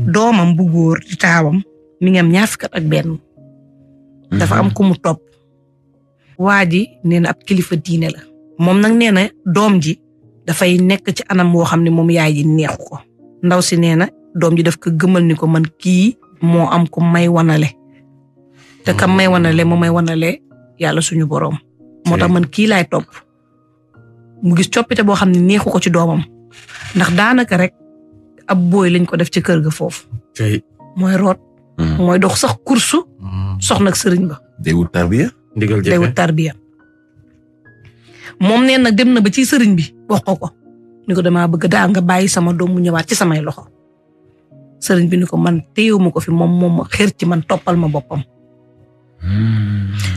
doomam bu góor di taawam mi ngi am 2 fukki at ak benn. dafa am ku mu topp. waa ji nee na ab kilifa diine la. moom nag nee na doom ji dafay nekk ci anam woo xam ne moom yaay ji neexu ko. ndaw si nee na doom ji daf ko gëmal ni ko man kii moo am ko may wanale. te kam may wanale moo may wanale yàlla suñu boroom. moo tax man kii laay topp. mu gis coppite boo xam ne neexu ko ci doomam. ndax daanaka rek ab booy lañ ko def ci kër ga foofu. mooy root. mooy dox sax kursu. soxna ak sëriñ ba. day wut tarbiya. ndigal day wut tarbiya. moom nee na dem na ba ci sëriñ bi wax ko ni ko damaa bëgg daal nga bàyyi sama doom mu ñëwaat ci samay loxo. sëriñ bi ni ko man téyewuma ko fi moom xër ci man toppal ma boppam.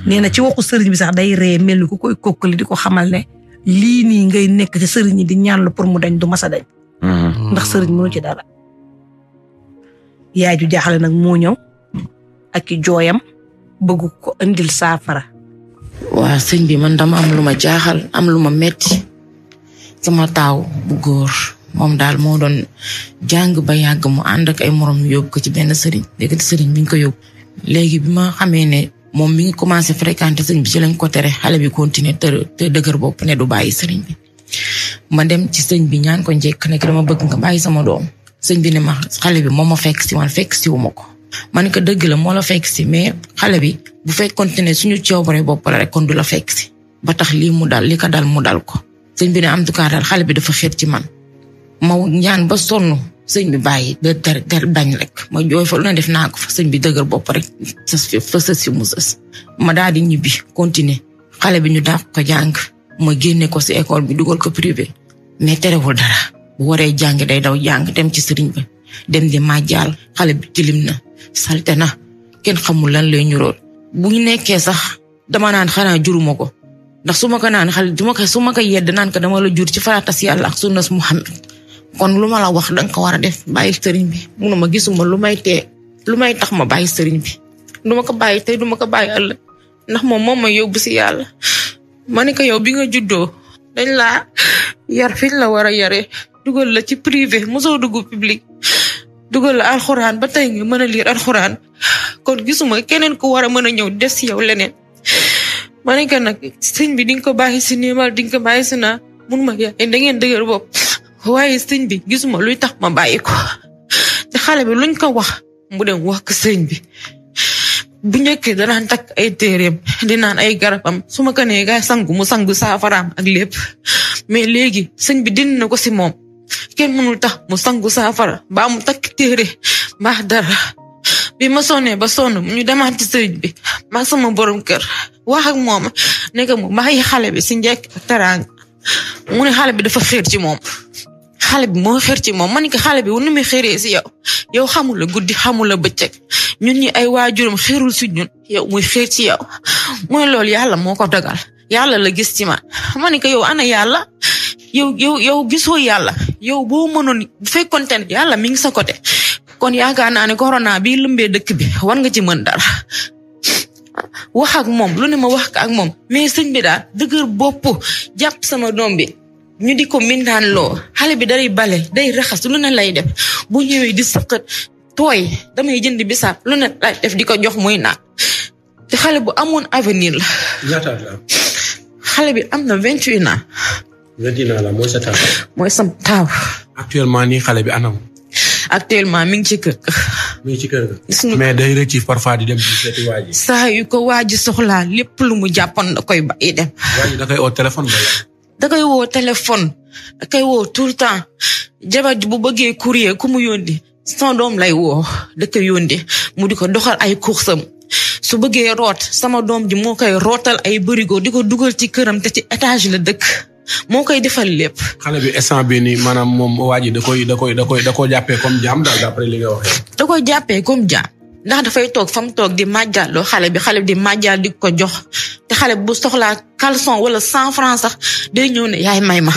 nee na ci waxu sëriñ bi sax day ree mel ni ku koy kokkali di ko xamal ne lii nii ngay nekk ci sëriñ yi di ñaan la pour mu dañ du masa dañ. ndax sëriñ mënu ci dara. yaay ju jaaxle nag moo ñëw ak i jooyam bëgg ko indil saafara. waa sëñ bi man dama am lu ma jaaxal am lu ma metti sama taaw bu góor moom daal moo doon jàng ba yàgg mu ànd ak ay morom yóbbu ko ci benn sëriñ léegi sëriñ bi ñu ko yóbbu. léegi bi ma xamee ne moom mi ngi commencé fréquenter sëriñ bi ci lañ ko tere xale bi continuer te dëgër bopp ne du bàyyi sëriñ bi. ma dem ci sëñ bi ñaan ko njëkk ne dama bëgg nga bàyyi sama doom. sëñ bi ne ma xale bi moo ma fekk si man fekk si wu ma ko. ma ne ko dëgg la moo la fekk si mais xale bi bu fekk continuer suñu coobare bopp la rek kon du la fekk si. ba tax lii mu dal li ko dal mu dal ko. sëñ bi ne en tout cas daal xale bi dafa xeet ci man. ma ñaan ba sonn sëñ bi bàyyi der bañ rek ma jooy fa lu ne def naa ko fa sëñ bi dëgër bopp rek sës si mu sës. ma daal di ñibbi continuer xale bi ñu dàq ko jàng ma génne ko si école bi dugal ko privé mais terewul dara bu waree jàng day daw jàng dem ci sëriñ ba dem di màjjaal xale bi tilim na salte na kenn xamul lan lay ñuróol. bu ñu nekkee sax dama naan xanaa juruma ko ndax su ma ko naan xale su ma ko yedd naan ko dama la jur ci faratas yàlla ak sunnas Muhammad kon lu ma la wax danga ko war a def bàyyi sëriñ bi munuma gisuma lu may tax ma bàyyi sëriñ bi duma ko bàyyi tey duma ko bàyyi ëllëg ndax moom ma yóbbu si yàlla. ma ne ko yow bi nga juddoo dañ laa yar fiñ la war a yare dugal la ci privé mosoo dugg public dugal la alxuraan ba tey nga mën a lire alxuraan kon gisuma keneen ku war a mën a ñëw def si yow leneen. ma ne ko nag sëñ bi di nga ko bàyyi si niimal di nga ko bàyyi si naa mun ma yaay da ngeen dëgër bopp waaye sëñ bi gisuma luy tax ma bàyyi ko te xale bi luñ ko wax mu dem wax ko sëñ bi. bu njëkkee danaan takk ay téereem di naan ay garabam su ma ko nee gaay sangu mu sangu saafaraam ak lépp mais léegi sëñ bi dindi na ko si moom kenn mënul tax mu sangu saafara mbaa mu takk téere mbaa dara. bi ma sonnee ba sonn ñu demaat ci sëñ bi maa sama borom kër wax ak moom ne ko mu bàyyi xale bi si njëkk ak teraanga mu ne xale bi dafa xeer ci moom. xale bi moo xeer ci moom ma ne ko xale bi nu muy xeeree si yow xamul la guddi xamul la bëccëg ñun ñi ay waajuram xeerul si ñun yow muy xeer ci yow mooy loolu yàlla moo ko dogal yàlla la gis ci man. ma ne ko yow ana yàlla yow gisoo yàlla yow boo mënoon bu fekkonte ne yàlla mi ngi sa côté kon yaakaar naa ne corona bii lëmbee dëkk bi war nga ci mën dara. wax ak moom lu ne ma wax ak moom mais sëñ bi daal dëgër bopp jàpp sama doom bi ñu di ko mindaan loo xale bi day bale day raxas lu ne lay def bu ñëwee di sëqat tooy damay jënd bisaab lu ne lay def di ko jox muy naan te xale bu amoon avenir la. ñaata la. xale bi am na 21 ans. 21 ans la mooy sa taaw. mooy sam taaw. actuellement nii xale bi anam. actuellement mi ngi ci kër ga. mi ngi ci kër ga. mais day rëcc parfois di dem ci seeti waa ji. saa yu ko waa ji soxlaa lépp lu mu jàppoon da koy bàyyi dem. waa ji da koy oo téléphone ba da koy woo téléphone da koy woo tout le temps jabar ji bu bëggee courrier ku mu yónni sama doom lay woo da koy yónni mu di ko doxal ay coursam su bëggee root sama doom ji moo koy rootal ay bërigo di ko dugal ci këram te ci étage la dëkk moo koy defal lépp. xale bi instant bi nii maanaam moom waa ji da koy jàppee comme jaam daal d'après li nga waxee. da koy jàppee comme jaam ndax dafay toog fa mu toog di màjjaaloo xale bi di màjjaal di ko jox te xale bu soxlaa caleçon wala 100 francs sax day ñëw ne yaay may ma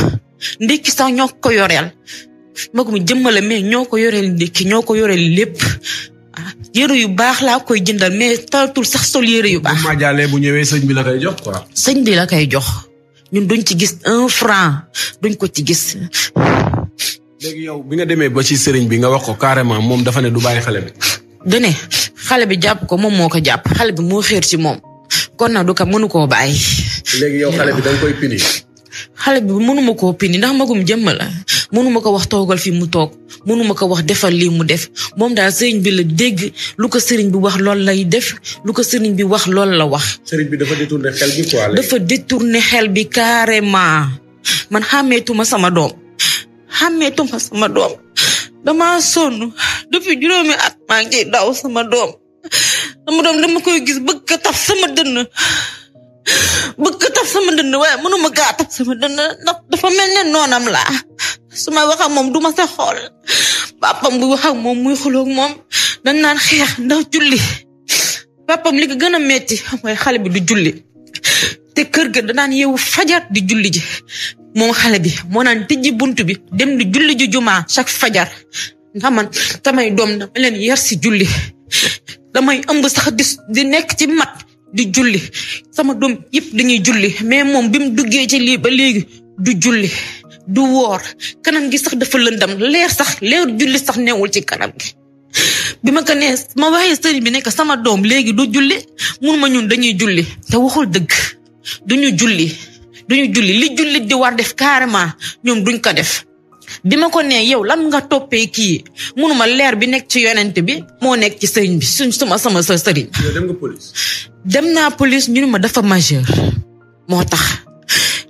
ndekki sax ñoo ko yoreel mag mu jëmmale mais ñoo ko yoreel ndekki ñoo ko yoreel lépp yére yu baax laa koy jëndal mais talatul sax sol yére yu baax. bu màjjaalee bu ñëwee sëñ bi la koy jox quoi. sëñ bi la koy jox ñun duñ ci gis 1 franc duñ ko ci gis léegi yow bi nga demee ba ci sëriñ bi nga wax ko carrément moom dafa ne du bàyyi xale bi. dane xale bi jàpp ko moom moo ko jàpp xale bi moo xéer ci moom kon nag du ko mënu koo bàyyi. léegi yow xale bi da nga koy pini. xale bi mënuma koo pini ndax magum jëmm la mënuma ko wax toogal fi mu toog mënuma ko wax defal lii mu def moom daal sëriñ bi la dégg lu ko sëriñ bi wax loolu lay def lu ko sëriñ bi wax loolu la wax. sëriñ bi dafa détourné xel bi quoi. dafa détourné xel bi carrément man xàmmeetuma sama doom dama sonn depuis juróomi at maa ngi daw sama doom dama koy gis bëgg ka taf sama dënn waaye mënuma gaa taf sama dënn ndax dafa mel ne noonam laa su ma wax ak moom du ma sa xool papam bu wax ak moom muy xuloog moom dañ naan xeex ndax julli papam li ko gën a metti mooy xale bi du julli te kër ga danaan yeewu fajar di julli ji moom xale bi moo naan tijji buntu bi dem di julli ji jumaa chaque fajar ndax man samay doom dama leen yar si julli damay ëmb sax di nekk ci mat di julli sama doom yëpp dañuy julli mais moom bi mu duggee ci lii ba léegi du julli du woor kanam gi sax dafa lëndam leer julli sax newul ci kanam gi bi ma ko nee ma waxee sëriñ bi nekk sama doom léegi du julli mun ma ñun dañuy julli te waxul dëgg duñu julli li jullit di war def carrément ñoom duñ ko def bi ma ko nee yow lan nga toppee kii munuma leer bi nekk ci yonent bi moo nekk ci sëriñ bi sama sëriñ. dem nga police. dem naa police ñu ne ma dafa majeur moo tax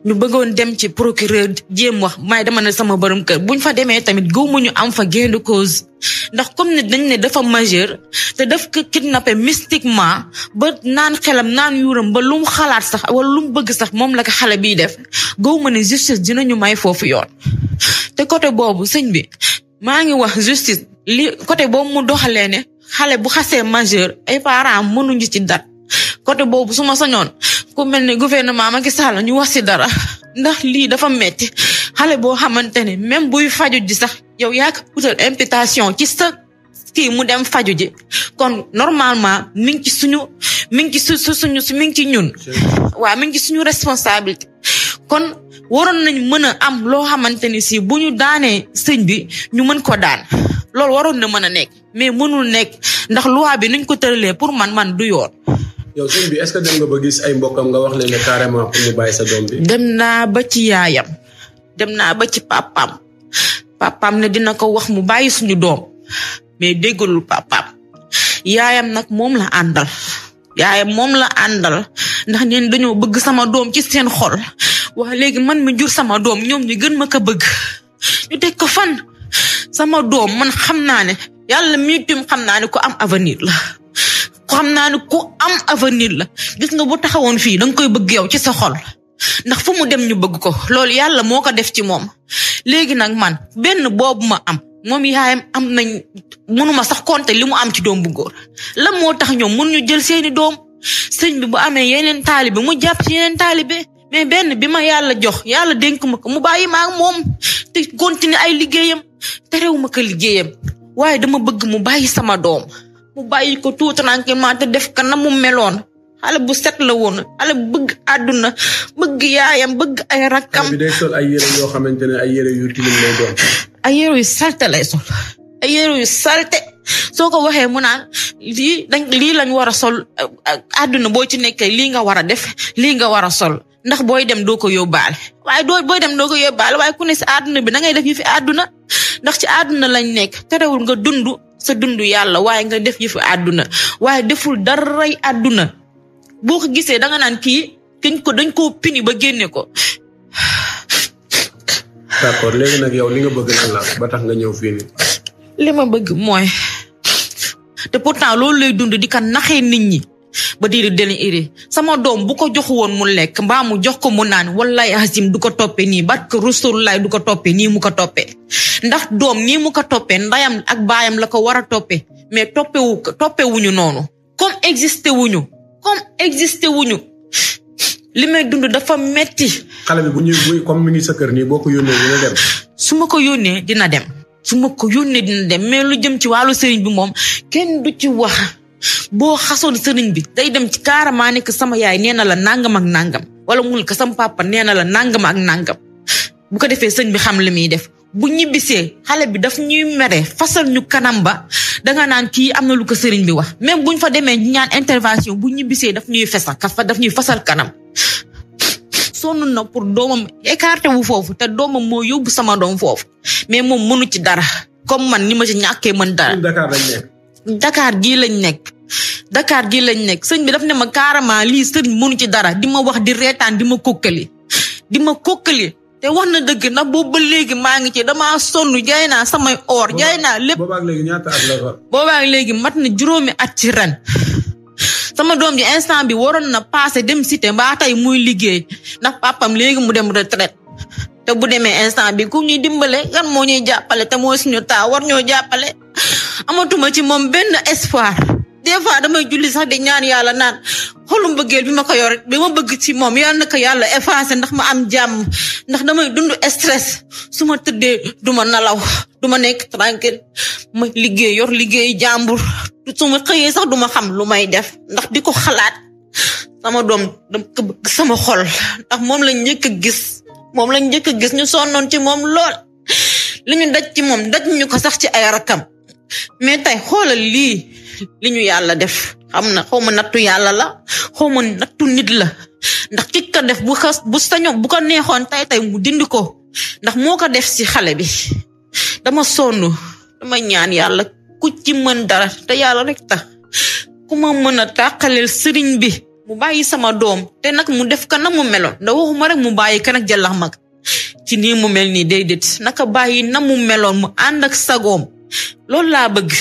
ñu bëggoon dem ci procureur jéem wax may dama ne sama borom kër buñ fa demee tamit gëwmu ñu am fa gain de cause ndax comme ne dañ ne dafa majeur te daf ko kidnappé mystiquement ba naan xelam naan yuuram ba lu mu xalaat sax wala lu mu bëgg sax moom la ko xale biy def gëwma ne justice dinañu may foofu yoon te côté boobu sëñ bi maa ngi wax justice li côté boobu mu doxalee ne xale bu xasee majeur ay parents mënuñu ci dara côté boobu su ma sañoon ku mel ne gouvernement Macky Sall ñu wax ci dara ndax lii dafa metti xale boo xamante ne même buy faju ji sax yow yaa ko utal imputation ci sa kii mu dem faju ji kon normalement mi ngi ci ñun waaw mi ngi ci suñu responsabilité kon waroon nañ mën a am loo xamante ni si bu ñu daanee sëñ bi ñu mën ko daan loolu waroon na mën a nekk mais mënul nekk ndax loi bi nuñ ko tëralee pour man du yoon. yow sëñ bi est-ce que dem nga ba gis ay mbokkam nga wax leen ne carrément pour ñu bàyyi sa doom bi. dem naa ba ci yaayam dem naa ba ci papaam ne dina ko wax mu bàyyi suñu doom mais déggalul papaam yaayam nag moom la àndal ndax ñeen dañoo bëgg sama doom ci seen xol wax léegi man mi jur sama doom ñoom ñu gën ma ko bëgg ñu teg ko fan sama doom man xam naa ne yàlla mi tim xam naa ne ku am avenir la gis nga bu taxawoon fii danga koy bëgg yow ci sa xol ndax fu mu dem ñu bëgg ko loolu yàlla moo ko def ci moom léegi nag man benn boobu ma am moom yaayam am nañ mënuma sax compter li mu am ci doom bu góor la moo tax ñoom mun ñu jël seeni doom sëñ bi bu amee yeneen taalibe mu jàpp ci yeneen taalibe mais benn bi ma yàlla jox yàlla dénk ma ko mu bàyyi ma ak moom te continuer ay liggéeyam terew ma ko liggéeyam waaye dama bëgg mu bàyyi sama doom mu bàyyi ko tout tranquillement te def ka na mu meloon xale bu set la woon xale bu bëgg àdduna bëgg yaayam bëgg ay rakkam. bi day sol ay yére yoo xamante ne ay yére yu tilim lay doon. ay yére yu salte lay sol ay yére yu salte soo ko waxee mu naan lii lañ war a sol àdduna boo ci nekkee lii nga war a def lii nga war a sol ndax booy dem doo ko yóbbaale waaye booy dem doo ko yóbbaale waaye ku ne si àdduna bi da ngay def yi fi àdduna ndax ci àdduna lañ nekk terewul nga dund sa dund yàlla waaye nga def yi fi àdduna waaye deful daray àdduna boo ko gisee da nga naan kii dañ koo pini ba génne ko. d'accord léegi nag yow li nga bëgg lan la ba tax nga ñëw fii nii. li ma bëgg mooy te pourtant loolu lay dund di ka naxee nit ñi ba di leen iri sama doom bu ko joxu woon mu lekk mbaa mu jox ko mu naan wallahi azim du ko toppee nii barke Rasulullah du ko toppee nii mu ko toppee ndax doom nii mu ko toppee ndayam ak baayam la ko war a toppee mais toppewuñu noonu comme existé wuñu li may dund dafa metti. xale bi bu comme mi ngi sa kër nii boo ko yónnee dina dem. su ma ko yónnee dina dem mais lu jëm ci wàllu sëriñ bi moom kenn du ci wax boo xasoon sëriñ bi day dem ci carrément nekk sama yaay nee na la nangam ak nangam wala mul ko sama papa nee na la nangam ak nangam bu ko defee sëñ bi xam li muy def bu ñibbisee xale bi daf ñuy mere fasal ñu kanam ba danga naan kii am na lu ko sëriñ bi wax même buñ fa demee ñaan intervention bu ñibbisee daf ñuy fasal kanam sonn na pour doomam écarté wu foofu te doomam moo yóbbu sama doom foofu mais moom mënu ci dara comme man ni ma ci ñàkkee mën dara. Dakar gii lañ nekk sëñ bi daf ne ma carrément lii sëriñ mënu ci dara di ma wax di reetaan di ma kokkali te wax na dëgg ndax boobu ba léegi maa ngi ci damaa sonn jaay naa samay or jaay naa lépp. boobaag léegi ñaata at la fa. boobaag léegi mat na juróomi at ci ren sama doom ji instant bi waroon na passé dem cité mbaa tey muy liggéey ndax papam léegi mu dem retraite te bu demee instant bi ku ñuy dimbale kan moo ñuy jàppale te moo suñu taa war ñoo jàppale amatuma ci moom benn espoir. des fois damay julli sax di ñaan yàlla naan xolum bëggeel bi ma ko yor bi ma bëgg ci moom yal na ko yàlla effacé ndax ma am jàmm ndax damay dund stress su ma tëddee duma nalaw duma nekk tranquille ma liggéey yor liggéey jàmbur su ma xëyee sax duma xam lu may def ndax di ko xalaat sama doom dama ko bëgg sama xol ndax moom lañ njëkk a gis ñu sonnoon ci moom lool li ñu daj ci moom daj ñu ko sax ci ay rakam mais tey xoolal li ñu yàlla def xam na xaw ma nattu yàlla la xaw ma nattu nit la ndax ki ko def bu sañoon bu ko neexoon tey mu dindi ko ndax moo ko def ci xale bi dama sonn dama ñaan yàlla ku ci mën dara te yàlla rek tax ku ma mën a tàqaleel sëriñ bi mu bàyyi sama doom te nag mu def ka na mu meloon da waxuma rek mu bàyyi ka nag jëlax mag ci nii mu mel nii déedéet naka bàyyi na mu meloon mu ànd ak sagoom loolu laa bëgg